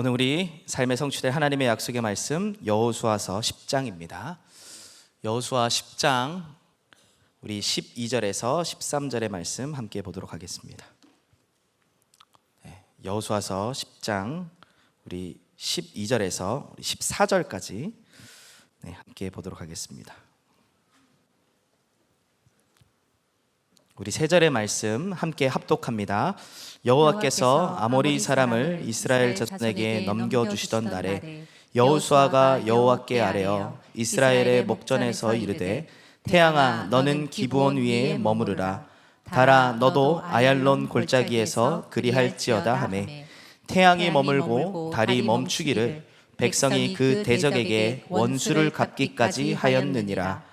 오늘 우리 삶의 성취될 하나님의 약속의 말씀 여호수아서 10장입니다. 여호수아 10장 우리 12절에서 13절의 말씀 함께 보도록 하겠습니다. 여호수아서 10장 우리 12절에서 우리 14절까지 함께 보도록 하겠습니다. 우리 세 절의 말씀 함께 합독합니다. 여호와께서 아모리 사람을 이스라엘 자손에게 넘겨주시던 날에 여호수아가 여호와께 아뢰어 이스라엘의 목전에서 이르되 태양아 너는 기브온 위에 머무르라 달아 너도 아얄론 골짜기에서 그리할지어다 하매 태양이 머물고 달이 멈추기를 백성이 그 대적에게 원수를 갚기까지 하였느니라.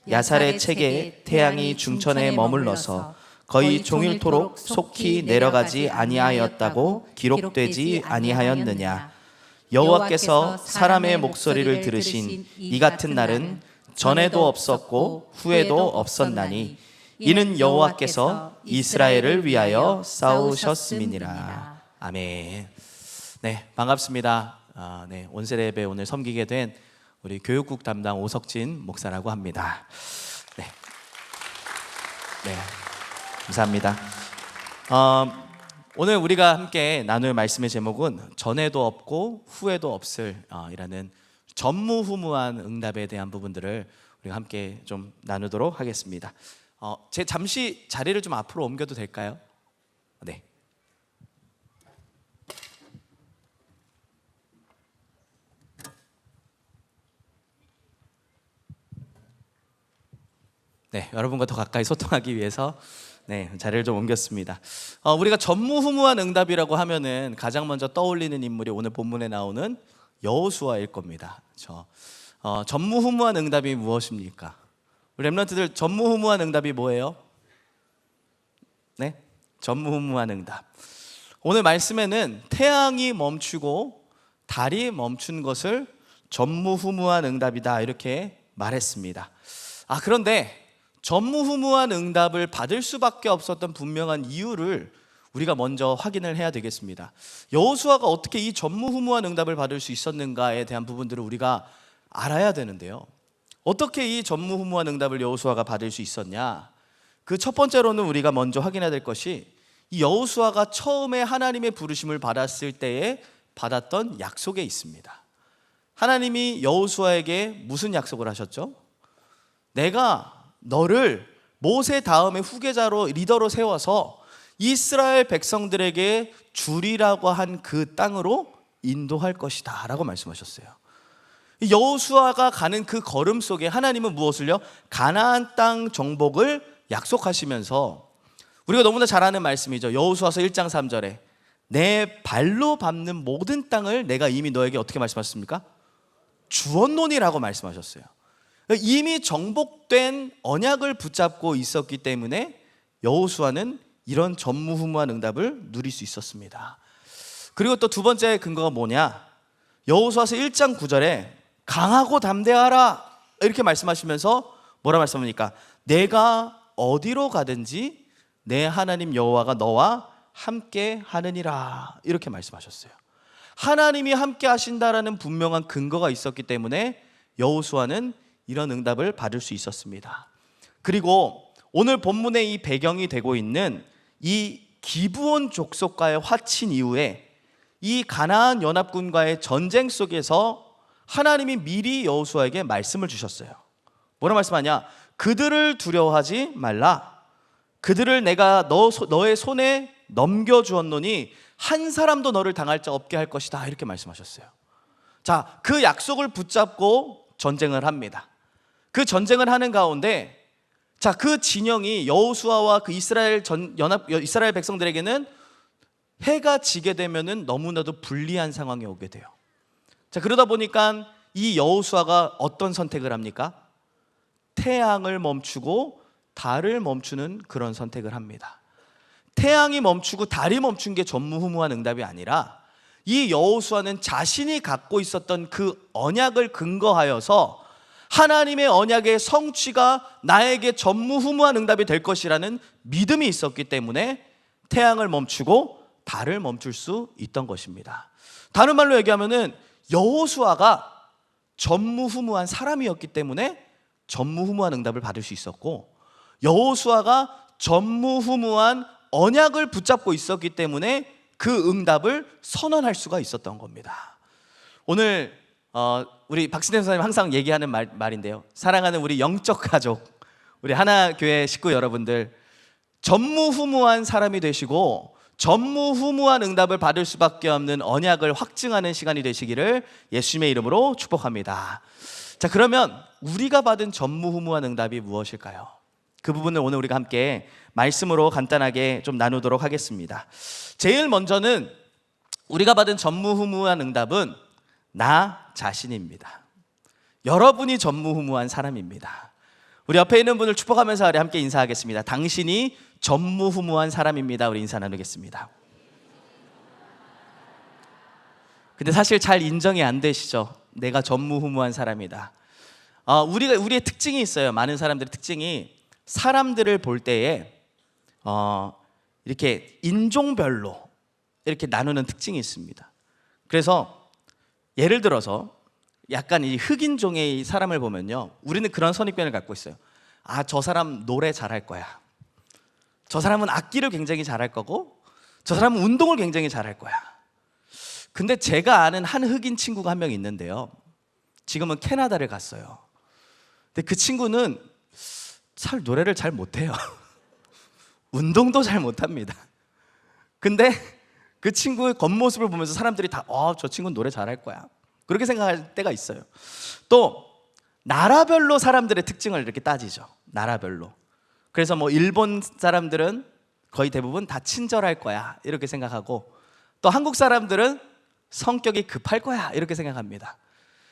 야살의 책에 태양이 중천에 머물러서 거의 종일토록 속히 내려가지 아니하였다고 기록되지 아니하였느냐. 여호와께서 사람의 목소리를 들으신 이 같은 날은 전에도 없었고 후에도 없었나니 이는 여호와께서 이스라엘을 위하여 싸우셨음이니라. 아멘. 네, 반갑습니다. 온세대 예배 오늘 섬기게 된 우리 교육국 담당 오석진 목사라고 합니다. 네, 감사합니다. 오늘 우리가 함께 나눌 말씀의 제목은 전에도 없고 후에도 없을 이라는 전무후무한 응답에 대한 부분들을 우리가 함께 좀 나누도록 하겠습니다. 제 잠시 자리를 좀 앞으로 옮겨도 될까요? 네. 여러분과 더 가까이 소통하기 위해서 자리를 좀 옮겼습니다. 우리가 전무후무한 응답이라고 하면은 가장 먼저 떠올리는 인물이 오늘 본문에 나오는 여호수아일 겁니다. 그렇죠? 전무후무한 응답이 무엇입니까? 우리 렘넌트들 전무후무한 응답이 뭐예요? 전무후무한 응답. 오늘 말씀에는 태양이 멈추고 달이 멈춘 것을 전무후무한 응답이다 이렇게 말했습니다. 그런데 전무후무한 응답을 받을 수밖에 없었던 분명한 이유를 우리가 먼저 확인을 해야 되겠습니다. 여호수아가 어떻게 이 전무후무한 응답을 받을 수 있었는가에 대한 부분들을 우리가 알아야 되는데요. 어떻게 이 전무후무한 응답을 여호수아가 받을 수 있었냐? 그 첫 번째로는 우리가 먼저 확인해야 될 것이 이 여호수아가 처음에 하나님의 부르심을 받았을 때에 받았던 약속에 있습니다. 하나님이 여호수아에게 무슨 약속을 하셨죠? 내가 너를 모세 다음에 후계자로 리더로 세워서 이스라엘 백성들에게 주리라고 한 그 땅으로 인도할 것이다 라고 말씀하셨어요. 여호수아가 가는 그 걸음 속에 하나님은 무엇을요? 가나안 땅 정복을 약속하시면서 우리가 너무나 잘 아는 말씀이죠. 여호수아서 1장 3절에 내 발로 밟는 모든 땅을 내가 이미 너에게 어떻게 말씀하셨습니까? 주었노니라고 말씀하셨어요. 이미 정복된 언약을 붙잡고 있었기 때문에 여호수아는 이런 전무후무한 응답을 누릴 수 있었습니다. 그리고 또 두 번째 근거가 뭐냐? 여호수아서 1장 9절에 강하고 담대하라 이렇게 말씀하시면서 뭐라 말씀합니까? 내가 어디로 가든지 내 하나님 여호와가 너와 함께 하느니라 이렇게 말씀하셨어요. 하나님이 함께 하신다라는 분명한 근거가 있었기 때문에 여호수아는 이런 응답을 받을 수 있었습니다. 그리고 오늘 본문의 이 배경이 되고 있는 이 기브온 족속과의 화친 이후에 이 가나안 연합군과의 전쟁 속에서 하나님이 미리 여호수아에게 말씀을 주셨어요. 뭐라 말씀하냐? 그들을 두려워하지 말라. 그들을 내가 너의 손에 넘겨주었노니 한 사람도 너를 당할 자 없게 할 것이다 이렇게 말씀하셨어요. 자, 그 약속을 붙잡고 전쟁을 합니다. 그 전쟁을 하는 가운데 그 진영이 여호수아와 그 이스라엘 백성들에게는 해가 지게 되면은 너무나도 불리한 상황이 오게 돼요. 그러다 보니까 이 여호수아가 어떤 선택을 합니까? 태양을 멈추고 달을 멈추는 그런 선택을 합니다. 태양이 멈추고 달이 멈춘 게 전무후무한 응답이 아니라 이 여호수아는 자신이 갖고 있었던 그 언약을 근거하여서 하나님의 언약의 성취가 나에게 전무후무한 응답이 될 것이라는 믿음이 있었기 때문에 태양을 멈추고 달을 멈출 수 있던 것입니다. 다른 말로 얘기하면은 여호수아가 전무후무한 사람이었기 때문에 전무후무한 응답을 받을 수 있었고, 여호수아가 전무후무한 언약을 붙잡고 있었기 때문에 그 응답을 선언할 수가 있었던 겁니다. 오늘 우리 박신혜 선생님 항상 얘기하는 말인데요, 사랑하는 우리 영적 가족, 우리 하나교회 식구 여러분들, 전무후무한 사람이 되시고 전무후무한 응답을 받을 수밖에 없는 언약을 확증하는 시간이 되시기를 예수님의 이름으로 축복합니다. 자, 그러면 우리가 받은 전무후무한 응답이 무엇일까요? 그 부분을 오늘 우리가 함께 말씀으로 간단하게 좀 나누도록 하겠습니다. 제일 먼저는 우리가 받은 전무후무한 응답은 나 자신입니다. 여러분이 전무후무한 사람입니다. 우리 옆에 있는 분을 축복하면서 우리 함께 인사하겠습니다. 당신이 전무후무한 사람입니다. 우리 인사 나누겠습니다. 근데 사실 잘 인정이 안 되시죠? 내가 전무후무한 사람이다. 우리의 특징이 있어요. 많은 사람들의 특징이 사람들을 볼 때에 이렇게 인종별로 이렇게 나누는 특징이 있습니다. 그래서 예를 들어서 약간 이 흑인종의 사람을 보면요, 우리는 그런 선입견을 갖고 있어요. 저 사람 노래 잘할 거야. 저 사람은 악기를 굉장히 잘할 거고, 저 사람은 운동을 굉장히 잘할 거야. 근데 제가 아는 한 흑인 친구가 한 명 있는데요, 지금은 캐나다를 갔어요. 근데 그 친구는 잘 노래를 잘 못해요. 운동도 잘 못합니다. 근데 그 친구의 겉모습을 보면서 사람들이 다 저 친구는 노래 잘할 거야, 그렇게 생각할 때가 있어요. 또 나라별로 사람들의 특징을 이렇게 따지죠. 나라별로. 그래서 뭐 일본 사람들은 거의 대부분 다 친절할 거야 이렇게 생각하고, 또 한국 사람들은 성격이 급할 거야 이렇게 생각합니다.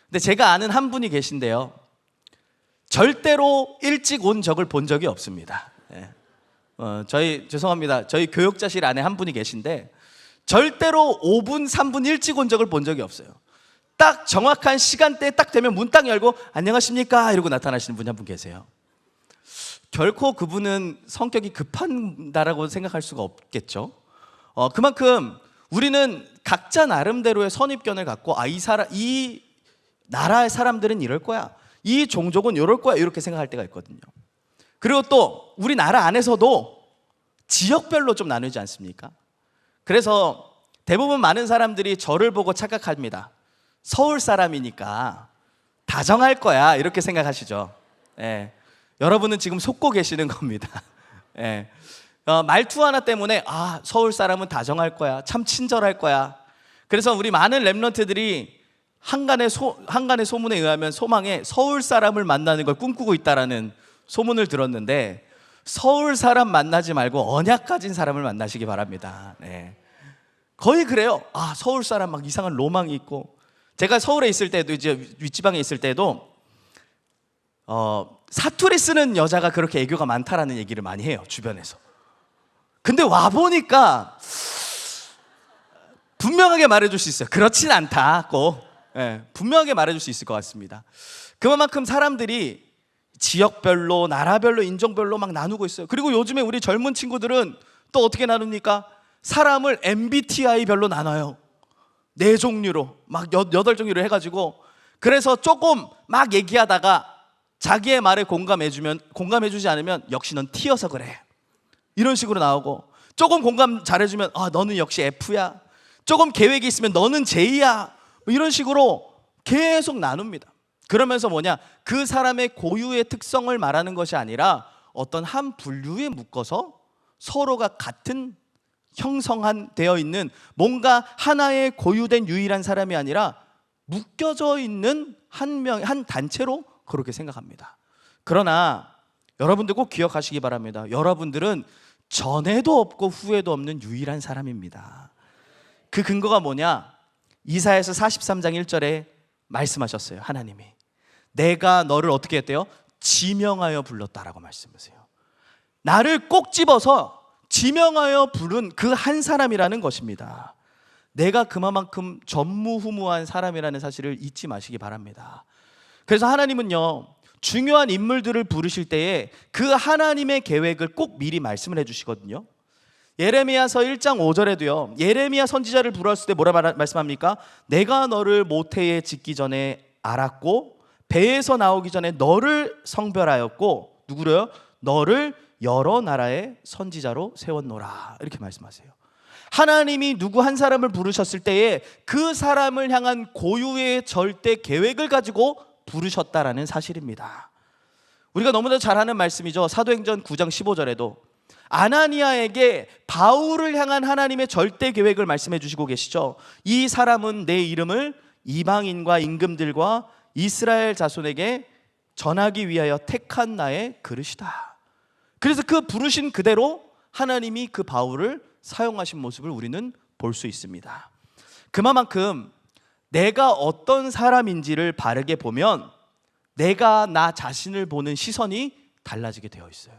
근데 제가 아는 한 분이 계신데요, 절대로 일찍 온 적을 본 적이 없습니다. 죄송합니다. 저희 교육자실 안에 한 분이 계신데 절대로 5분, 3분 일찍 온 적을 본 적이 없어요. 딱 정확한 시간대에 딱 되면 문 딱 열고 안녕하십니까 이러고 나타나시는 분이 한 분 계세요. 결코 그분은 성격이 급한다라고 생각할 수가 없겠죠. 그만큼 우리는 각자 나름대로의 선입견을 갖고 이 나라의 사람들은 이럴 거야, 이 종족은 이럴 거야 이렇게 생각할 때가 있거든요. 그리고 또 우리나라 안에서도 지역별로 좀 나누지 않습니까? 그래서 대부분 많은 사람들이 저를 보고 착각합니다. 서울 사람이니까 다정할 거야 이렇게 생각하시죠. 여러분은 지금 속고 계시는 겁니다. 말투 하나 때문에 서울 사람은 다정할 거야, 참 친절할 거야. 그래서 우리 많은 랩런트들이 한간의 소문에 의하면 소망에 서울 사람을 만나는 걸 꿈꾸고 있다라는 소문을 들었는데, 서울 사람 만나지 말고 언약 가진 사람을 만나시기 바랍니다. 거의 그래요. 서울 사람 막 이상한 로망이 있고, 제가 서울에 있을 때도, 이제 윗지방에 있을 때도 사투리 쓰는 여자가 그렇게 애교가 많다라는 얘기를 많이 해요, 주변에서. 근데 와보니까 분명하게 말해줄 수 있어요. 그렇진 않다고. 분명하게 말해줄 수 있을 것 같습니다. 그만큼 사람들이 지역별로, 나라별로, 인종별로 막 나누고 있어요. 그리고 요즘에 우리 젊은 친구들은 또 어떻게 나눕니까? 사람을 MBTI별로 나눠요. 4종류로, 막 8종류로 해가지고, 그래서 조금 막 얘기하다가 자기의 말에 공감해주지 않으면 역시 넌 T여서 그래 이런 식으로 나오고, 조금 공감 잘해주면 너는 역시 F야, 조금 계획이 있으면 너는 J야, 이런 식으로 계속 나눕니다. 그러면서 그 사람의 고유의 특성을 말하는 것이 아니라 어떤 한 분류에 묶어서 서로가 같은 되어 있는 뭔가 하나의 고유된 유일한 사람이 아니라 묶여져 있는 한 단체로 그렇게 생각합니다. 그러나 여러분들 꼭 기억하시기 바랍니다. 여러분들은 전에도 없고 후에도 없는 유일한 사람입니다. 그 근거가 이사야서 43장 1절에 말씀하셨어요. 하나님이 내가 너를 어떻게 했대요? 지명하여 불렀다라고 말씀하세요. 나를 꼭 집어서 지명하여 부른 그 한 사람이라는 것입니다. 내가 그만큼 전무후무한 사람이라는 사실을 잊지 마시기 바랍니다. 그래서 하나님은요, 중요한 인물들을 부르실 때에 그 하나님의 계획을 꼭 미리 말씀을 해주시거든요. 예레미야서 1장 5절에도요, 예레미야 선지자를 부르었을 때 뭐라 말씀합니까? 내가 너를 모태에 짓기 전에 알았고 배에서 나오기 전에 너를 성별하였고 누구로요? 너를 여러 나라의 선지자로 세웠노라, 이렇게 말씀하세요. 하나님이 누구 한 사람을 부르셨을 때에 그 사람을 향한 고유의 절대 계획을 가지고 부르셨다라는 사실입니다. 우리가 너무나 잘 아는 말씀이죠. 사도행전 9장 15절에도 아나니아에게 바울을 향한 하나님의 절대 계획을 말씀해 주시고 계시죠. 이 사람은 내 이름을 이방인과 임금들과 이스라엘 자손에게 전하기 위하여 택한 나의 그릇이다. 그래서 그 부르신 그대로 하나님이 그 바울을 사용하신 모습을 우리는 볼 수 있습니다. 그만큼 내가 어떤 사람인지를 바르게 보면 내가 나 자신을 보는 시선이 달라지게 되어 있어요.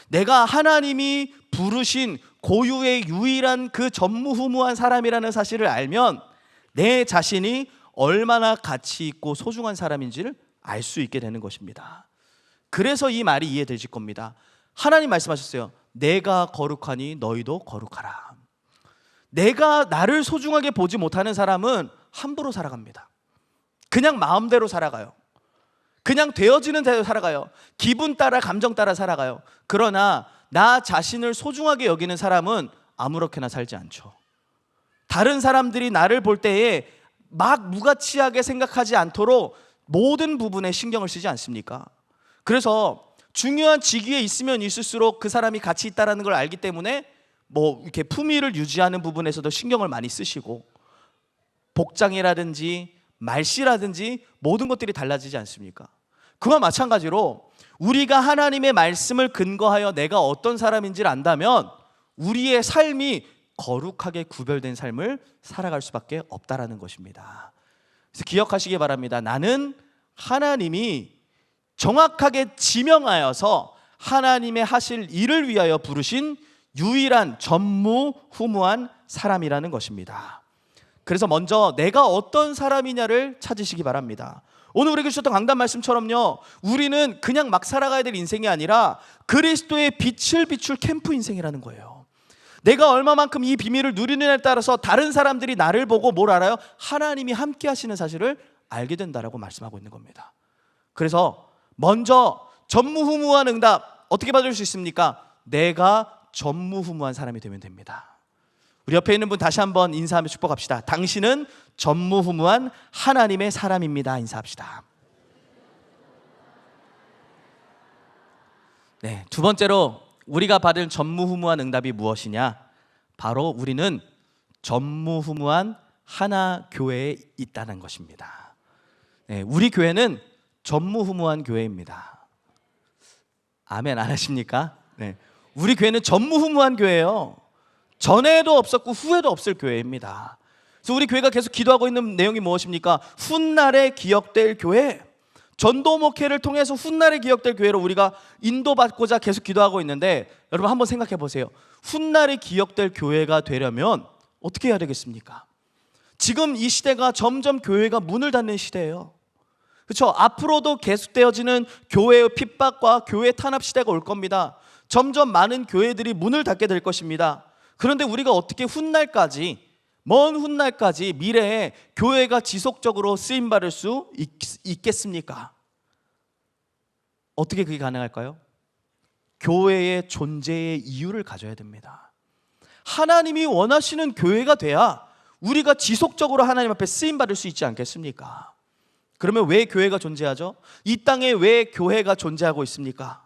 내가 하나님이 부르신 고유의 유일한 그 전무후무한 사람이라는 사실을 알면 내 자신이 얼마나 가치 있고 소중한 사람인지를 알 수 있게 되는 것입니다. 그래서 이 말이 이해되실 겁니다. 하나님 말씀하셨어요. 내가 거룩하니 너희도 거룩하라. 내가 나를 소중하게 보지 못하는 사람은 함부로 살아갑니다. 그냥 마음대로 살아가요. 그냥 되어지는 대로 살아가요. 기분 따라 감정 따라 살아가요. 그러나 나 자신을 소중하게 여기는 사람은 아무렇게나 살지 않죠. 다른 사람들이 나를 볼 때에 막 무가치하게 생각하지 않도록 모든 부분에 신경을 쓰지 않습니까? 그래서 중요한 직위에 있으면 있을수록 그 사람이 가치 있다는 걸 알기 때문에 뭐 이렇게 품위를 유지하는 부분에서도 신경을 많이 쓰시고 복장이라든지 말씨라든지 모든 것들이 달라지지 않습니까? 그와 마찬가지로 우리가 하나님의 말씀을 근거하여 내가 어떤 사람인지를 안다면 우리의 삶이 거룩하게 구별된 삶을 살아갈 수밖에 없다라는 것입니다. 그래서 기억하시기 바랍니다. 나는 하나님이 정확하게 지명하여서 하나님의 하실 일을 위하여 부르신 유일한 전무후무한 사람이라는 것입니다. 그래서 먼저 내가 어떤 사람이냐를 찾으시기 바랍니다. 오늘 우리에게 주셨던 강단 말씀처럼요, 우리는 그냥 막 살아가야 될 인생이 아니라 그리스도의 빛을 비출 캠프 인생이라는 거예요. 내가 얼마만큼 이 비밀을 누리느냐에 따라서 다른 사람들이 나를 보고 뭘 알아요? 하나님이 함께 하시는 사실을 알게 된다라고 말씀하고 있는 겁니다. 그래서 먼저 전무후무한 응답 어떻게 받을 수 있습니까? 내가 전무후무한 사람이 되면 됩니다. 우리 옆에 있는 분 다시 한번 인사하며 축복합시다. 당신은 전무후무한 하나님의 사람입니다. 인사합시다. 네, 두 번째로 우리가 받을 전무후무한 응답이 무엇이냐? 바로 우리는 전무후무한 하나 교회에 있다는 것입니다. 네, 우리 교회는 전무후무한 교회입니다. 아멘 안 하십니까? 네, 우리 교회는 전무후무한 교회예요. 전에도 없었고 후에도 없을 교회입니다. 그래서 우리 교회가 계속 기도하고 있는 내용이 무엇입니까? 훗날에 기억될 교회, 전도 목회를 통해서 훗날에 기억될 교회로 우리가 인도받고자 계속 기도하고 있는데, 여러분 한번 생각해 보세요. 훗날에 기억될 교회가 되려면 어떻게 해야 되겠습니까? 지금 이 시대가 점점 교회가 문을 닫는 시대예요. 그렇죠? 앞으로도 계속되어지는 교회의 핍박과 교회 탄압 시대가 올 겁니다. 점점 많은 교회들이 문을 닫게 될 것입니다. 그런데 우리가 어떻게 훗날까지, 먼 훗날까지 미래에 교회가 지속적으로 쓰임받을 수 있겠습니까? 어떻게 그게 가능할까요? 교회의 존재의 이유를 가져야 됩니다. 하나님이 원하시는 교회가 돼야 우리가 지속적으로 하나님 앞에 쓰임받을 수 있지 않겠습니까? 그러면 왜 교회가 존재하죠? 이 땅에 왜 교회가 존재하고 있습니까?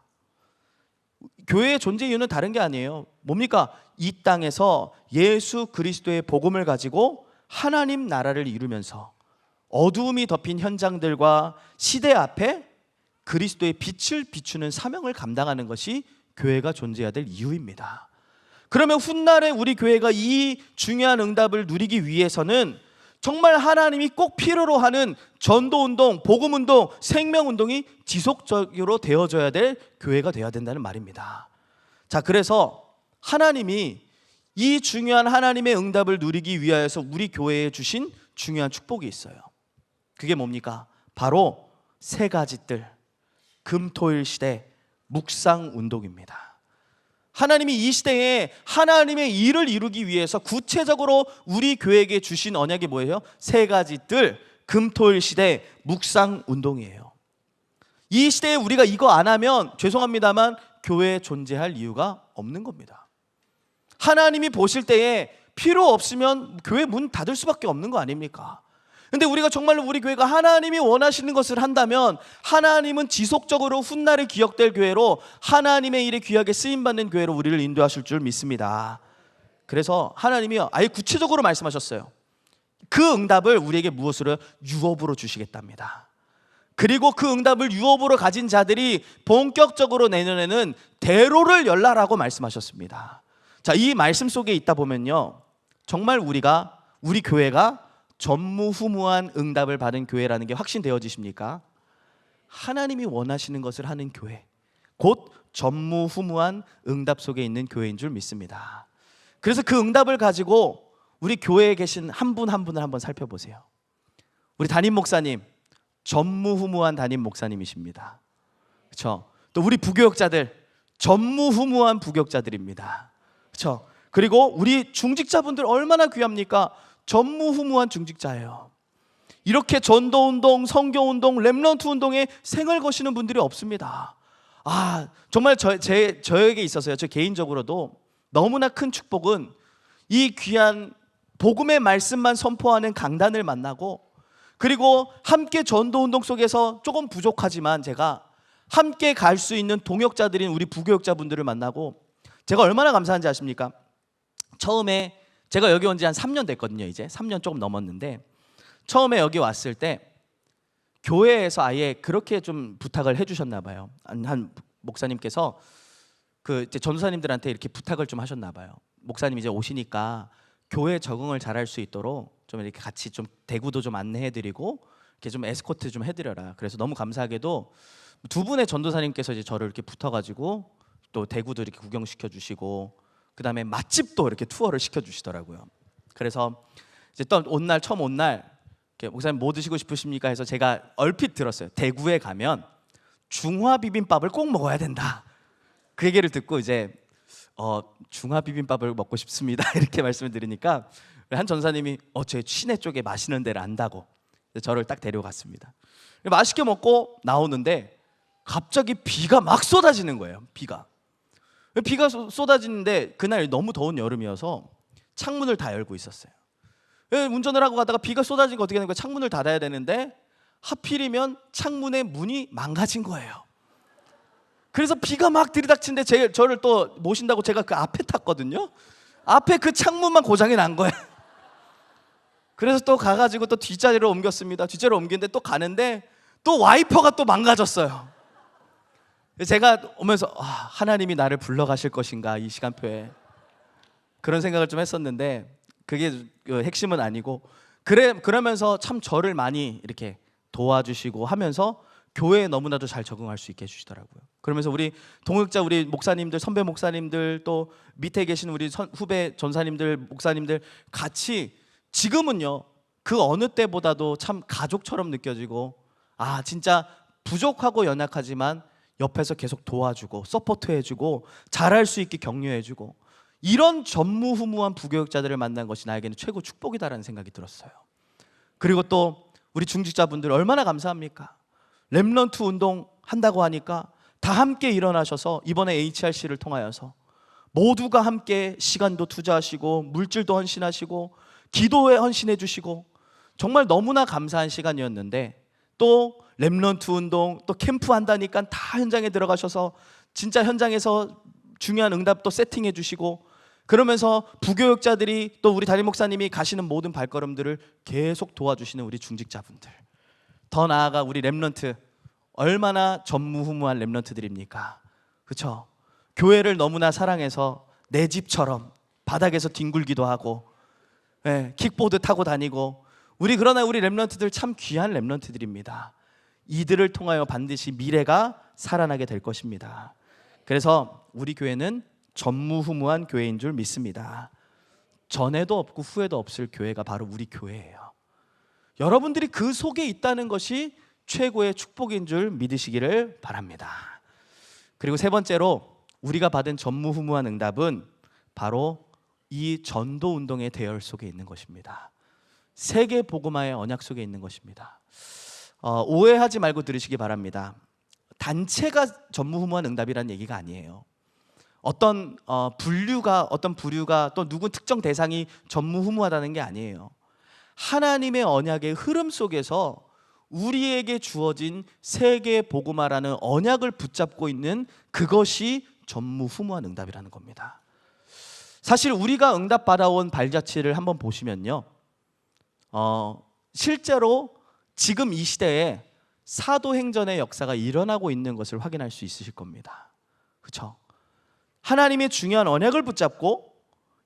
교회의 존재 이유는 다른 게 아니에요. 뭡니까? 이 땅에서 예수 그리스도의 복음을 가지고 하나님 나라를 이루면서 어두움이 덮인 현장들과 시대 앞에 그리스도의 빛을 비추는 사명을 감당하는 것이 교회가 존재해야 될 이유입니다. 그러면 훗날에 우리 교회가 이 중요한 응답을 누리기 위해서는 정말 하나님이 꼭 필요로 하는 전도운동, 복음운동, 생명운동이 지속적으로 되어져야 될 교회가 되어야 된다는 말입니다. 자, 그래서 하나님이 이 중요한 하나님의 응답을 누리기 위하여서 우리 교회에 주신 중요한 축복이 있어요. 그게 뭡니까? 바로 세 가지 뜰, 금토일 시대 묵상운동입니다. 하나님이 이 시대에 하나님의 일을 이루기 위해서 구체적으로 우리 교회에게 주신 언약이 뭐예요? 세 가지 뜰, 금토일 시대 묵상 운동이에요. 이 시대에 우리가 이거 안 하면 죄송합니다만 교회에 존재할 이유가 없는 겁니다. 하나님이 보실 때에 필요 없으면 교회 문 닫을 수밖에 없는 거 아닙니까? 근데 우리가 정말로 우리 교회가 하나님이 원하시는 것을 한다면 하나님은 지속적으로 훗날에 기억될 교회로, 하나님의 일에 귀하게 쓰임받는 교회로 우리를 인도하실 줄 믿습니다. 그래서 하나님이 아예 구체적으로 말씀하셨어요. 그 응답을 우리에게 무엇으로? 유업으로 주시겠답니다. 그리고 그 응답을 유업으로 가진 자들이 본격적으로 내년에는 대로를 열라라고 말씀하셨습니다. 자, 이 말씀 속에 있다 보면요, 정말 우리 교회가 전무후무한 응답을 받은 교회라는 게 확신되어지십니까? 하나님이 원하시는 것을 하는 교회, 곧 전무후무한 응답 속에 있는 교회인 줄 믿습니다. 그래서 그 응답을 가지고 우리 교회에 계신 한 분 한 분을 한번 살펴보세요. 우리 담임 목사님, 전무후무한 담임 목사님이십니다. 그렇죠? 또 우리 부교역자들, 전무후무한 부교역자들입니다. 그렇죠? 그리고 우리 중직자분들 얼마나 귀합니까? 전무후무한 중직자예요. 이렇게 전도운동, 성교운동, 렘넌트 운동에 생을 거시는 분들이 없습니다. 정말 저에게 있어서요, 저 개인적으로도 너무나 큰 축복은 이 귀한 복음의 말씀만 선포하는 강단을 만나고, 그리고 함께 전도운동 속에서 조금 부족하지만 제가 함께 갈 수 있는 동역자들인 우리 부교역자분들을 만나고, 제가 얼마나 감사한지 아십니까? 처음에 제가 여기 온 지 한 3년 됐거든요. 이제 3년 조금 넘었는데, 처음에 여기 왔을 때 교회에서 아예 그렇게 좀 부탁을 해주셨나 봐요. 한 목사님께서 이제 전도사님들한테 이렇게 부탁을 좀 하셨나 봐요. 목사님 이제 오시니까 교회 적응을 잘할 수 있도록 좀 이렇게 같이 좀 대구도 좀 안내해드리고 이렇게 좀 에스코트 좀 해드려라. 그래서 너무 감사하게도 두 분의 전도사님께서 이제 저를 이렇게 붙어가지고 또 대구도 이렇게 구경시켜 주시고, 그 다음에 맛집도 이렇게 투어를 시켜주시더라고요. 그래서 이제 또 처음 온 날 목사님 뭐 드시고 싶으십니까 해서 제가 얼핏 들었어요. 대구에 가면 중화 비빔밥을 꼭 먹어야 된다. 그 얘기를 듣고 이제 중화 비빔밥을 먹고 싶습니다 이렇게 말씀을 드리니까 한 전사님이 제 시내 쪽에 맛있는 데를 안다고 저를 딱 데려갔습니다. 맛있게 먹고 나오는데 갑자기 비가 막 쏟아지는 거예요. 비가 쏟아지는데 그날 너무 더운 여름이어서 창문을 다 열고 있었어요. 운전을 하고 가다가 비가 쏟아지니까 어떻게 되는 거예요? 창문을 닫아야 되는데 하필이면 창문의 문이 망가진 거예요. 그래서 비가 막 들이닥치는데 저를 또 모신다고 제가 그 앞에 탔거든요. 앞에 그 창문만 고장이 난 거예요. 그래서 또 가가지고 또 뒷자리로 옮겼습니다. 뒷자리로 옮기는데 또 가는데 또 와이퍼가 또 망가졌어요. 제가 오면서 하나님이 나를 불러가실 것인가 이 시간표에, 그런 생각을 좀 했었는데 그게 핵심은 아니고, 그러면서 참 저를 많이 이렇게 도와주시고 하면서 교회에 너무나도 잘 적응할 수 있게 해주시더라고요. 그러면서 우리 동역자, 우리 목사님들, 선배 목사님들, 또 밑에 계신 우리 후배 전사님들, 목사님들 같이 지금은요 그 어느 때보다도 참 가족처럼 느껴지고, 진짜 부족하고 연약하지만 옆에서 계속 도와주고 서포트해주고 잘할 수 있게 격려해주고, 이런 전무후무한 부교역자들을 만난 것이 나에게는 최고 축복이다라는 생각이 들었어요. 그리고 또 우리 중직자분들 얼마나 감사합니까? 렘넌트 운동 한다고 하니까 다 함께 일어나셔서 이번에 HRC를 통하여서 모두가 함께 시간도 투자하시고 물질도 헌신하시고 기도에 헌신해 주시고, 정말 너무나 감사한 시간이었는데, 또 렘넌트 운동, 또 캠프 한다니까 다 현장에 들어가셔서 진짜 현장에서 중요한 응답도 세팅해 주시고, 그러면서 부교역자들이 또 우리 담임 목사님이 가시는 모든 발걸음들을 계속 도와주시는 우리 중직자분들, 더 나아가 우리 렘넌트, 얼마나 전무후무한 렘넌트들입니까? 그렇죠? 교회를 너무나 사랑해서 내 집처럼 바닥에서 뒹굴기도 하고, 킥보드 타고 다니고, 그러나 우리 렘넌트들 참 귀한 렘넌트들입니다. 이들을 통하여 반드시 미래가 살아나게 될 것입니다. 그래서 우리 교회는 전무후무한 교회인 줄 믿습니다. 전에도 없고 후에도 없을 교회가 바로 우리 교회예요. 여러분들이 그 속에 있다는 것이 최고의 축복인 줄 믿으시기를 바랍니다. 그리고 세 번째로 우리가 받은 전무후무한 응답은 바로 이 전도 운동의 대열 속에 있는 것입니다. 세계 복음화의 언약 속에 있는 것입니다. 오해하지 말고 들으시기 바랍니다. 단체가 전무후무한 응답이라는 얘기가 아니에요. 어떤 부류가 또 누군 특정 대상이 전무후무하다는 게 아니에요. 하나님의 언약의 흐름 속에서 우리에게 주어진 세계 복음화라는 언약을 붙잡고 있는 그것이 전무후무한 응답이라는 겁니다. 사실 우리가 응답받아온 발자취를 한번 보시면요, 실제로 지금 이 시대에 사도행전의 역사가 일어나고 있는 것을 확인할 수 있으실 겁니다. 그렇죠? 하나님의 중요한 언약을 붙잡고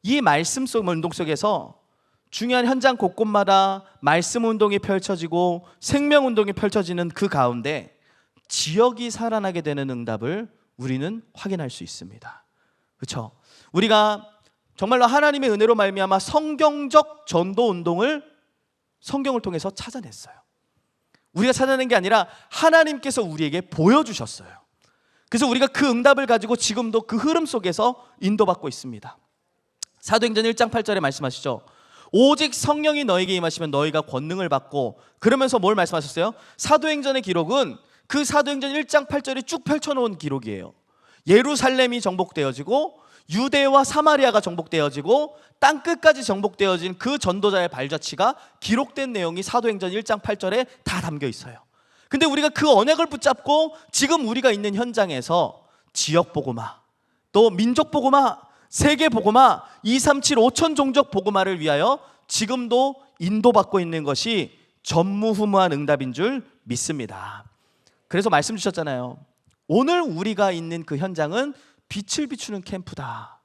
이 말씀 속 운동 속에서 중요한 현장 곳곳마다 말씀 운동이 펼쳐지고 생명 운동이 펼쳐지는 그 가운데 지역이 살아나게 되는 응답을 우리는 확인할 수 있습니다. 그렇죠? 우리가 정말로 하나님의 은혜로 말미암아 성경적 전도 운동을 성경을 통해서 찾아냈어요. 우리가 찾아낸 게 아니라 하나님께서 우리에게 보여주셨어요. 그래서 우리가 그 응답을 가지고 지금도 그 흐름 속에서 인도받고 있습니다. 사도행전 1장 8절에 말씀하시죠. 오직 성령이 너에게 임하시면 너희가 권능을 받고, 그러면서 뭘 말씀하셨어요? 사도행전의 기록은 그 사도행전 1장 8절이 쭉 펼쳐놓은 기록이에요. 예루살렘이 정복되어지고 유대와 사마리아가 정복되어지고 땅끝까지 정복되어진 그 전도자의 발자취가 기록된 내용이 사도행전 1장 8절에 다 담겨 있어요. 근데 우리가 그 언약을 붙잡고 지금 우리가 있는 현장에서 지역 복음화, 또 민족 복음화, 세계 복음화, 237 5천 종족 복음화를 위하여 지금도 인도받고 있는 것이 전무후무한 응답인 줄 믿습니다. 그래서 말씀 주셨잖아요. 오늘 우리가 있는 그 현장은 빛을 비추는 캠프다.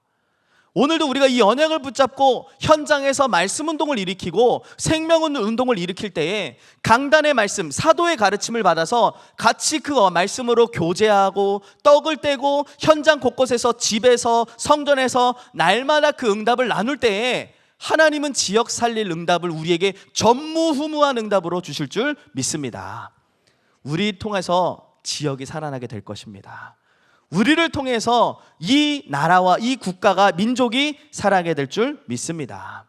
오늘도 우리가 이 언약을 붙잡고 현장에서 말씀 운동을 일으키고 생명 운동을 일으킬 때에 강단의 말씀, 사도의 가르침을 받아서 같이 그 말씀으로 교제하고 떡을 떼고 현장 곳곳에서 집에서 성전에서 날마다 그 응답을 나눌 때에 하나님은 지역 살릴 응답을 우리에게 전무후무한 응답으로 주실 줄 믿습니다. 우리 통해서 지역이 살아나게 될 것입니다. 우리를 통해서 이 나라와 이 국가가, 민족이 살아나게 될 줄 믿습니다.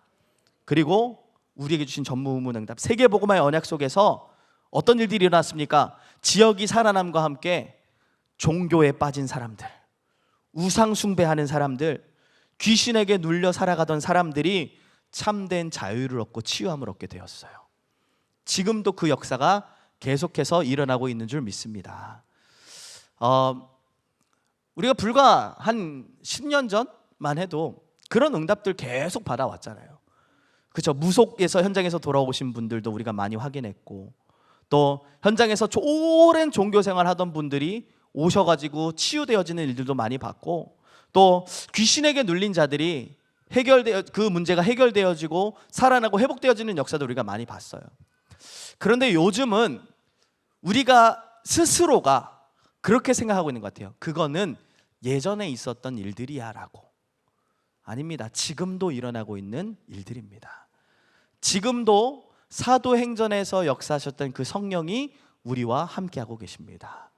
그리고 우리에게 주신 전무후무한 응답, 세계복음화의 언약 속에서 어떤 일들이 일어났습니까? 지역이 살아남과 함께 종교에 빠진 사람들, 우상 숭배하는 사람들, 귀신에게 눌려 살아가던 사람들이 참된 자유를 얻고 치유함을 얻게 되었어요. 지금도 그 역사가 계속해서 일어나고 있는 줄 믿습니다. 우리가 불과 한 10년 전만 해도 그런 응답들 계속 받아왔잖아요. 그렇죠? 무속에서 현장에서 돌아오신 분들도 우리가 많이 확인했고, 또 현장에서 오랜 종교 생활 하던 분들이 오셔가지고 치유되어지는 일들도 많이 봤고, 또 귀신에게 눌린 자들이 그 문제가 해결되어지고 살아나고 회복되어지는 역사도 우리가 많이 봤어요. 그런데 요즘은 우리가 스스로가 그렇게 생각하고 있는 것 같아요. 그거는 예전에 있었던 일들이야 라고. 아닙니다. 지금도 일어나고 있는 일들입니다. 지금도 사도행전에서 역사하셨던 그 성령이 우리와 함께하고 계십니다.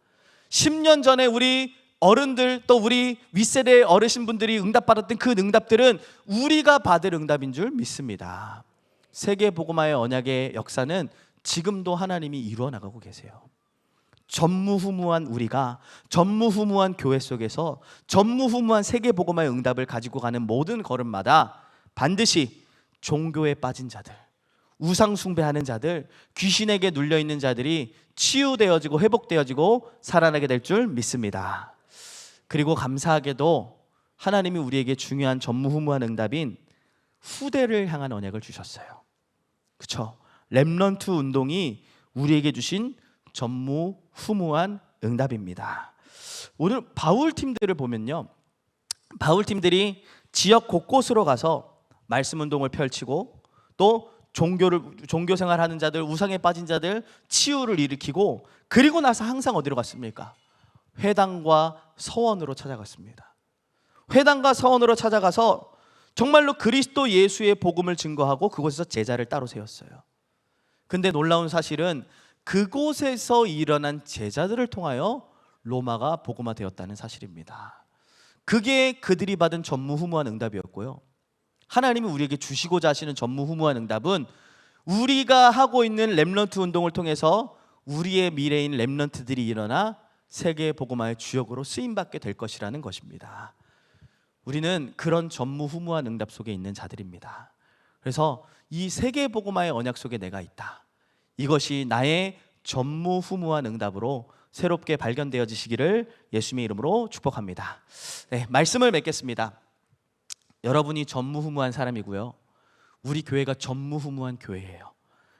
10년 전에 우리 어른들, 또 우리 윗세대의 어르신분들이 응답받았던 그 응답들은 우리가 받을 응답인 줄 믿습니다. 세계복음화의 언약의 역사는 지금도 하나님이 이루어 나가고 계세요. 전무후무한 우리가, 전무후무한 교회 속에서 전무후무한 세계복음화의 응답을 가지고 가는 모든 걸음마다 반드시 종교에 빠진 자들, 우상 숭배하는 자들, 귀신에게 눌려있는 자들이 치유되어지고 회복되어지고 살아나게 될 줄 믿습니다. 그리고 감사하게도 하나님이 우리에게 중요한 전무후무한 응답인 후대를 향한 언약을 주셨어요. 그렇죠? 렘넌트 운동이 우리에게 주신 전무후무한 응답입니다. 오늘 바울 팀들을 보면요, 바울 팀들이 지역 곳곳으로 가서 말씀 운동을 펼치고, 또 종교 생활하는 자들, 우상에 빠진 자들 치유를 일으키고, 그리고 나서 항상 어디로 갔습니까? 회당과 서원으로 찾아갔습니다. 회당과 서원으로 찾아가서 정말로 그리스도 예수의 복음을 증거하고 그곳에서 제자를 따로 세웠어요. 근데 놀라운 사실은 그곳에서 일어난 제자들을 통하여 로마가 복음화되었다는 사실입니다. 그게 그들이 받은 전무후무한 응답이었고요. 하나님이 우리에게 주시고자 하시는 전무후무한 응답은 우리가 하고 있는 렘넌트 운동을 통해서 우리의 미래인 렘넌트들이 일어나 세계 복음화의 주역으로 쓰임받게 될 것이라는 것입니다. 우리는 그런 전무후무한 응답 속에 있는 자들입니다. 그래서 이 세계 복음화의 언약 속에 내가 있다. 이것이 나의 전무후무한 응답으로 새롭게 발견되어지시기를 예수님의 이름으로 축복합니다. 네, 말씀을 맺겠습니다. 여러분이 전무후무한 사람이고요. 우리 교회가 전무후무한 교회예요.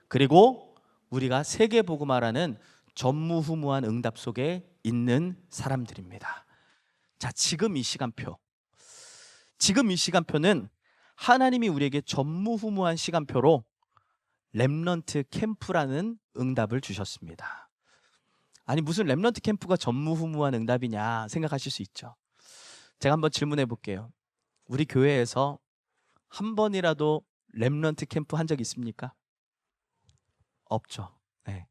그리고 우리가 세계 복음화라는 전무후무한 응답 속에 있는 사람들입니다. 자, 지금 이 시간표는 하나님이 우리에게 전무후무한 시간표로 렘넌트 캠프라는 응답을 주셨습니다. 아니, 무슨 렘넌트 캠프가 전무후무한 응답이냐 생각하실 수 있죠. 제가 한번 질문해 볼게요. 우리 교회에서 한 번이라도 렘넌트 캠프 한 적 있습니까? 없죠. 네.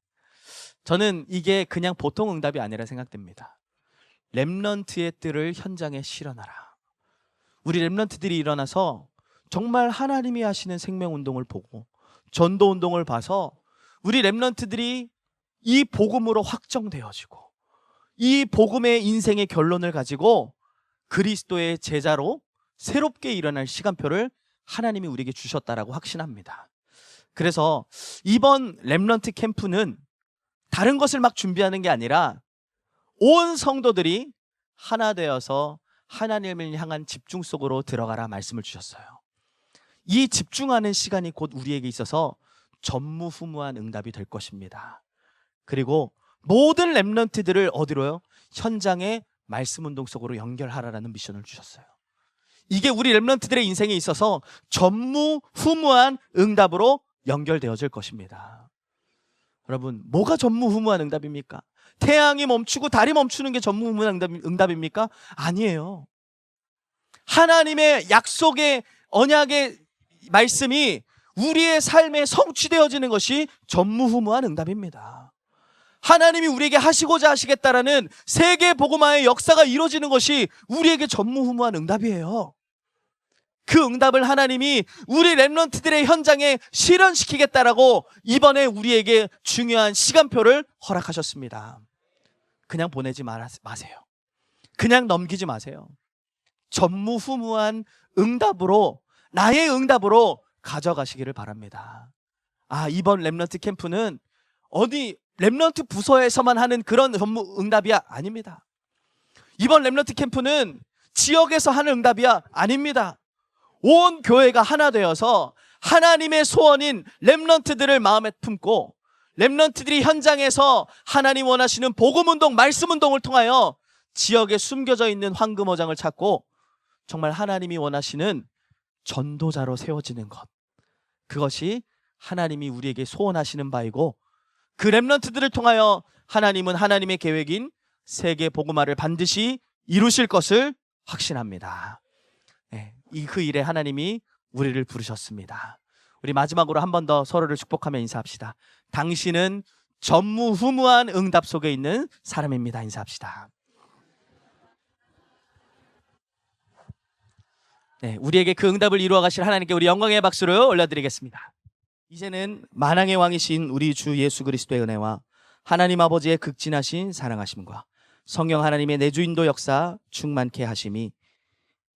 저는 이게 그냥 보통 응답이 아니라 생각됩니다. 렘넌트의 뜰을 현장에 실어놔라. 우리 렘넌트들이 일어나서 정말 하나님이 하시는 생명운동을 보고 전도운동을 봐서 우리 렘넌트들이 이 복음으로 확정되어지고 이 복음의 인생의 결론을 가지고 그리스도의 제자로 새롭게 일어날 시간표를 하나님이 우리에게 주셨다라고 확신합니다. 그래서 이번 렘넌트 캠프는 다른 것을 막 준비하는 게 아니라 온 성도들이 하나 되어서 하나님을 향한 집중 속으로 들어가라 말씀을 주셨어요. 이 집중하는 시간이 곧 우리에게 있어서 전무후무한 응답이 될 것입니다. 그리고 모든 렘넌트들을 어디로요? 현장의 말씀 운동 속으로 연결하라라는 미션을 주셨어요. 이게 우리 렘넌트들의 인생에 있어서 전무후무한 응답으로 연결되어질 것입니다. 여러분, 뭐가 전무후무한 응답입니까? 태양이 멈추고 달이 멈추는 게 전무후무한 응답입니까? 아니에요. 하나님의 약속의 언약의 말씀이 우리의 삶에 성취되어지는 것이 전무후무한 응답입니다. 하나님이 우리에게 하시고자 하시겠다라는 세계 복음화의 역사가 이루어지는 것이 우리에게 전무후무한 응답이에요. 그 응답을 하나님이 우리 렘넌트들의 현장에 실현시키겠다라고 이번에 우리에게 중요한 시간표를 허락하셨습니다. 그냥 보내지 마세요. 그냥 넘기지 마세요. 전무후무한 응답으로, 나의 응답으로 가져가시기를 바랍니다. 이번 렘넌트 캠프는 어디 렘넌트 부서에서만 하는 그런 전무 응답이 아닙니다. 이번 렘넌트 캠프는 지역에서 하는 응답이 아닙니다. 온 교회가 하나 되어서 하나님의 소원인 렘넌트들을 마음에 품고 렘넌트들이 현장에서 하나님 원하시는 복음운동, 말씀운동을 통하여 지역에 숨겨져 있는 황금어장을 찾고 정말 하나님이 원하시는 전도자로 세워지는 것, 그것이 하나님이 우리에게 소원하시는 바이고, 그 렘넌트들을 통하여 하나님은 하나님의 계획인 세계 복음화를 반드시 이루실 것을 확신합니다. 그 일에 하나님이 우리를 부르셨습니다. 우리 마지막으로 한 번 더 서로를 축복하며 인사합시다. 당신은 전무후무한 응답 속에 있는 사람입니다. 인사합시다. 우리에게 그 응답을 이루어 가실 하나님께 우리 영광의 박수를 올려드리겠습니다. 이제는 만왕의 왕이신 우리 주 예수 그리스도의 은혜와 하나님 아버지의 극진하신 사랑하심과 성령 하나님의 내주인도 역사 충만케 하심이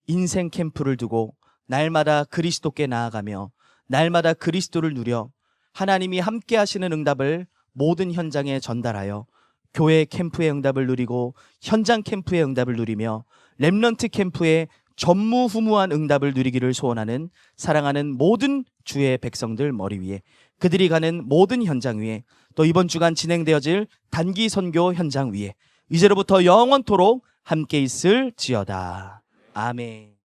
인생 캠프를 두고 날마다 그리스도께 나아가며 날마다 그리스도를 누려 하나님이 함께 하시는 응답을 모든 현장에 전달하여 교회 캠프의 응답을 누리고 현장 캠프의 응답을 누리며 렘넌트 캠프의 전무후무한 응답을 누리기를 소원하는 사랑하는 모든 주의 백성들 머리 위에, 그들이 가는 모든 현장 위에, 또 이번 주간 진행되어질 단기 선교 현장 위에 이제로부터 영원토록 함께 있을지어다. 아멘.